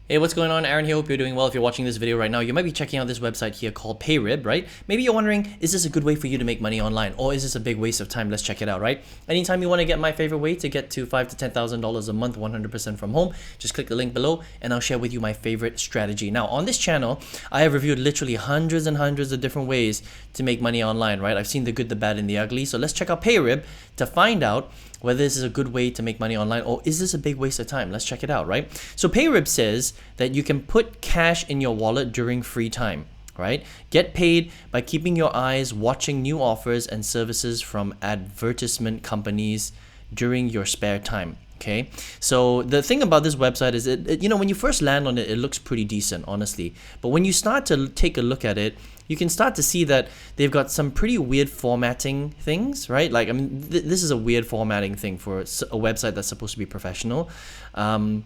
Hey, what's going on? Aaron here. Hope you're doing well. If you're watching this video right now, you might be checking out this website here called Payrib, right? Maybe you're wondering, is this a good way for you to make money online, or is this a big waste of time? Let's check it out, right? Anytime you want to get my favorite way to get to $5,000 to $10,000 a month, 100% from home, just click the link below and I'll share with you my favorite strategy. Now, on this channel, I have reviewed literally hundreds and hundreds of different ways to make money online, right? I've seen the good, the bad, and the ugly. So let's check out Payrib to find out whether this is a good way to make money online or is this a big waste of time. Let's check it out, right? So Payrib says that you can put cash in your wallet during free time, right? Get paid by keeping your eyes watching new offers and services from advertisement companies during your spare time. Okay, so the thing about this website is when you first land on it, it looks pretty decent, honestly. But when you start to take a look at it, you can start to see that they've got some pretty weird formatting things, right? Like, I mean, this is a weird formatting thing for a website that's supposed to be professional. And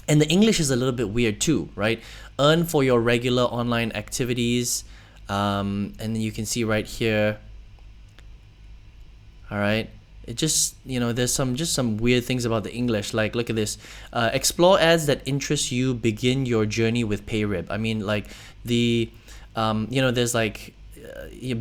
the English is a little bit weird too, right? Earn for your regular online activities. And then you can see right here, all right, it just, there's some weird things about the English. Like, look at this. Explore ads that interest you. Begin your journey with Payrib. I mean, like there's like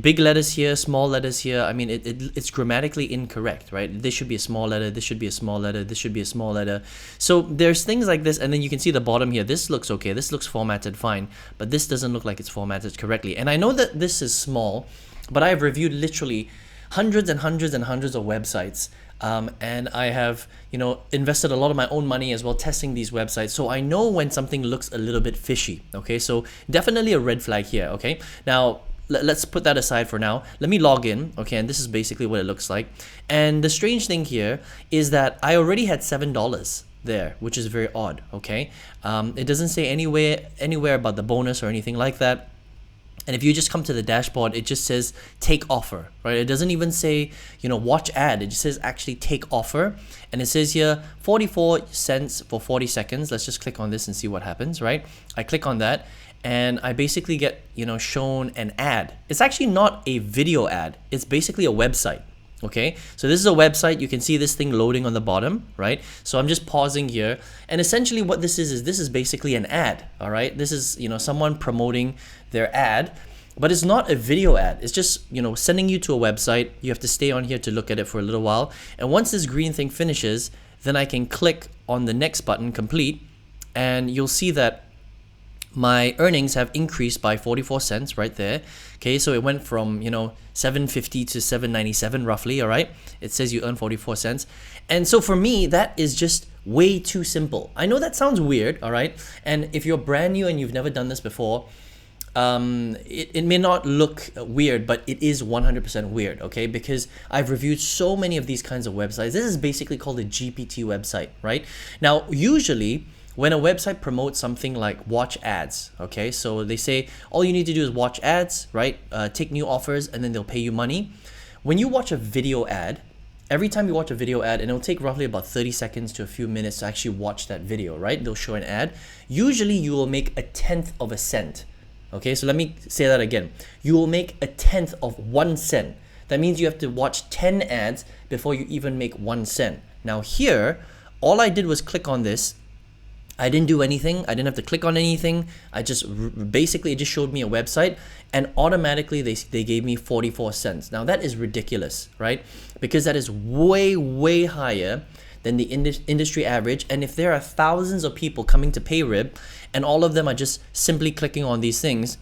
big letters here, small letters here. I mean, it's grammatically incorrect, right? This should be a small letter. This should be a small letter. This should be a small letter. So there's things like this. And then you can see the bottom here. This looks okay. This looks formatted fine. But this doesn't look like it's formatted correctly. And I know that this is small, but I've reviewed literally hundreds and hundreds and hundreds of websites, and I have invested a lot of my own money as well testing these websites, so I know when something looks a little bit fishy. Okay, so definitely a red flag here. Okay, now let's put that aside for now. Let me log in. Okay, and this is basically what it looks like. And the strange thing here is that I already had $7 there, which is very odd. Okay, it doesn't say anywhere about the bonus or anything like that. And if you just come to the dashboard, it just says take offer, right? It doesn't even say, watch ad. It just says actually take offer. And it says here 44 cents for 40 seconds. Let's just click on this and see what happens, right? I click on that and I basically get, shown an ad. It's actually not a video ad. It's basically a website. Okay, so this is a website. You can see this thing loading on the bottom, right? So I'm just pausing here, and essentially what this is basically an ad. All right, this is someone promoting their ad, but it's not a video ad. It's just sending you to a website. You have to stay on here to look at it for a little while, and once this green thing finishes, then I can click on the next button, complete, and you'll see that my earnings have increased by 44 cents right there. Okay, so it went from $7.50 to $7.97 roughly. All right, it says you earn 44 cents, and so for me that is just way too simple. I know that sounds weird, all right, and if you're brand new and you've never done this before, it may not look weird, but it is 100% weird. Okay, because I've reviewed so many of these kinds of websites. This is basically called a GPT website, right? Now, usually when a website promotes something like watch ads, okay, so they say all you need to do is watch ads, right? Take new offers and then they'll pay you money. When you watch a video ad, every time you watch a video ad, and it'll take roughly about 30 seconds to a few minutes to actually watch that video, right? They'll show an ad. Usually you will make 1/10 of a cent. Okay, so let me say that again. You will make 1/10 of 1 cent. That means you have to watch 10 ads before you even make 1 cent. Now here, all I did was click on this. I didn't do anything. I didn't have to click on anything. I just basically, it just showed me a website, and automatically they gave me 44 cents. Now that is ridiculous, right? Because that is way higher than the industry average. And if there are thousands of people coming to Payrib and all of them are just simply clicking on these things,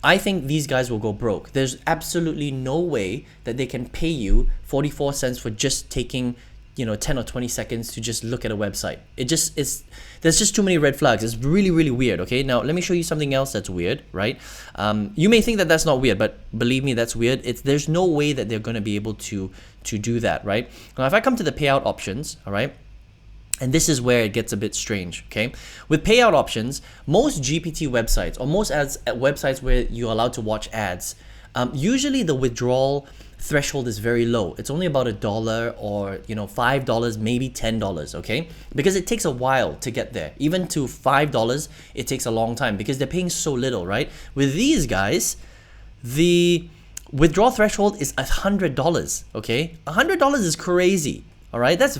I think these guys will go broke. There's absolutely no way that they can pay you 44 cents for just taking 10 or 20 seconds to just look at a website. There's just too many red flags. It's really weird. Okay, now let me show you something else that's weird, right? You may think that that's not weird, but believe me, that's weird. There's no way that they're going to be able to do that, right? Now if I come to the payout options, all right, and this is where it gets a bit strange. Okay, with payout options, most GPT websites or most ads at websites where you're allowed to watch ads, usually the withdrawal threshold is very low. It's only about $1 or $5, maybe $10. Okay, because it takes a while to get there. Even to $5, it takes a long time because they're paying so little, right? With these guys, the withdrawal threshold is $100. Okay, $100 is crazy. All right, that's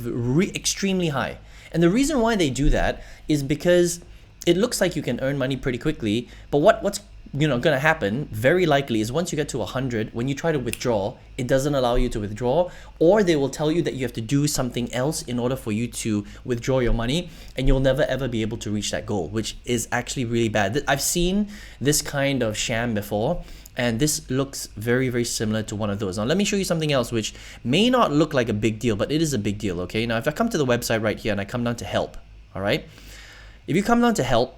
extremely high. And the reason why they do that is because it looks like you can earn money pretty quickly, but what's gonna happen very likely is once you get to 100, when you try to withdraw, it doesn't allow you to withdraw, or they will tell you that you have to do something else in order for you to withdraw your money, and you'll never ever be able to reach that goal, which is actually really bad. I've seen this kind of sham before, and this looks very, very similar to one of those. Now, let me show you something else which may not look like a big deal, but it is a big deal, okay? Now, if I come to the website right here and I come down to help, all right? If you come down to help,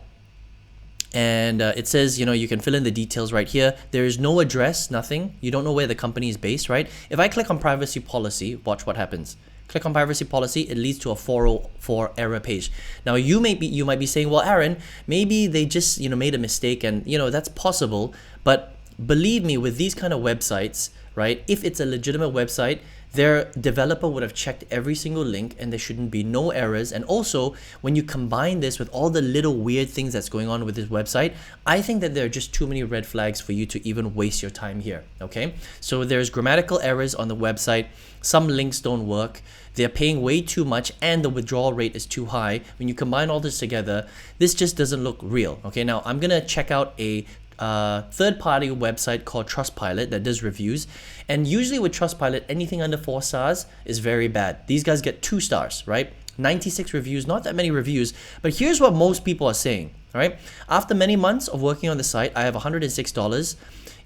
and it says, you can fill in the details right here. There is no address, nothing. You don't know where the company is based, right? If I click on privacy policy, watch what happens. Click on privacy policy, it leads to a 404 error page. Now you might be saying, well, Aaron, maybe they just made a mistake, and that's possible. But believe me, with these kind of websites, right? If it's a legitimate website, their developer would have checked every single link, and there shouldn't be no errors. And also, when you combine this with all the little weird things that's going on with this website, I think that there are just too many red flags for you to even waste your time here, okay? So there's grammatical errors on the website. Some links don't work. They're paying way too much, and the withdrawal rate is too high. When you combine all this together, this just doesn't look real, okay? Now, I'm gonna check out a third-party website called Trustpilot that does reviews, and usually with Trustpilot, anything under 4 stars is very bad. These guys get 2 stars, right? 96 reviews, not that many reviews, but here's what most people are saying, all right? After many months of working on the site, I have $106,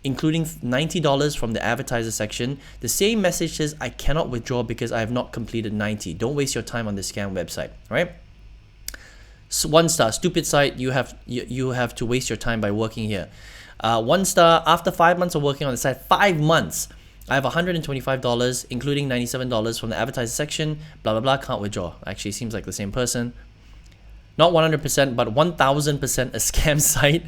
including $90 from the advertiser section. The same message says, I cannot withdraw because I have not completed 90. Don't waste your time on this scam website, all right? So 1 star, stupid site, you have to waste your time by working here. 1 star, after 5 months of working on the site, 5 months, I have $125, including $97 from the advertiser section, blah, blah, blah, can't withdraw. Actually, seems like the same person. Not 100%, but 1000% a scam site.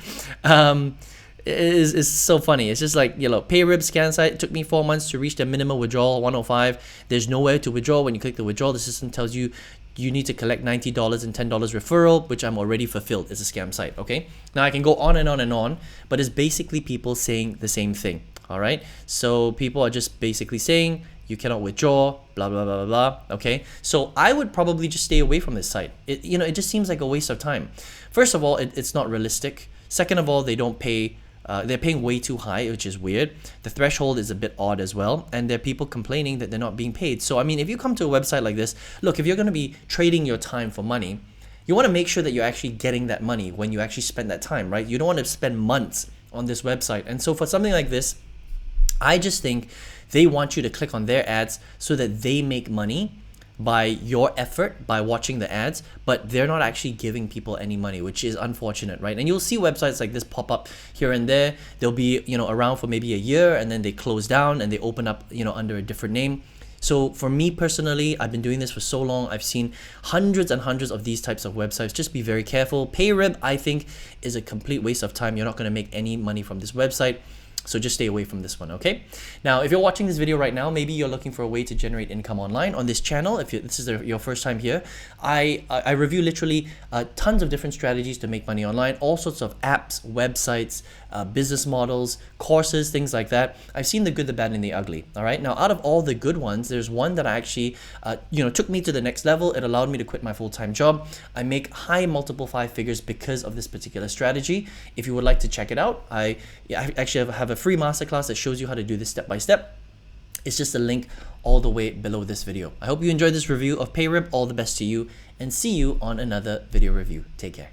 Is so funny. It's just like, Payrib scan site. It took me 4 months to reach the minimum withdrawal, 105. There's nowhere to withdraw. When you click the withdrawal, the system tells you you need to collect $90 and $10 referral, which I'm already fulfilled. It's a scam site, okay? Now I can go on and on and on, but it's basically people saying the same thing, all right? So people are just basically saying you cannot withdraw, blah, blah, blah, blah, blah, okay? So I would probably just stay away from this site. It just seems like a waste of time. First of all, it's not realistic. Second of all, they don't pay. They're paying way too high, which is weird. The threshold is a bit odd as well, and there are people complaining that they're not being paid. So I mean, if you come to a website like this, look, if you're going to be trading your time for money, you want to make sure that you're actually getting that money when you actually spend that time, right? You don't want to spend months on this website. And so for something like this, I just think they want you to click on their ads so that they make money by your effort, by watching the ads, but they're not actually giving people any money, which is unfortunate, right? And you'll see websites like this pop up here and there. They'll be, around for maybe a year, and then they close down and they open up, under a different name. So for me personally, I've been doing this for so long. I've seen hundreds and hundreds of these types of websites. Just be very careful. Payrib, I think, is a complete waste of time. You're not going to make any money from this website. So just stay away from this one, okay? Now, if you're watching this video right now, maybe you're looking for a way to generate income online on this channel. If this is your first time here, I review literally tons of different strategies to make money online, all sorts of apps, websites, business models, courses, things like that. I've seen the good, the bad, and the ugly, all right? Now, out of all the good ones, there's one that I actually, took me to the next level. It allowed me to quit my full-time job. I make high multiple 5 figures because of this particular strategy. If you would like to check it out, I actually have a free masterclass that shows you how to do this step by step. It's just a link all the way below this video. I hope you enjoyed this review of Payrib. All the best to you, and see you on another video review. Take care.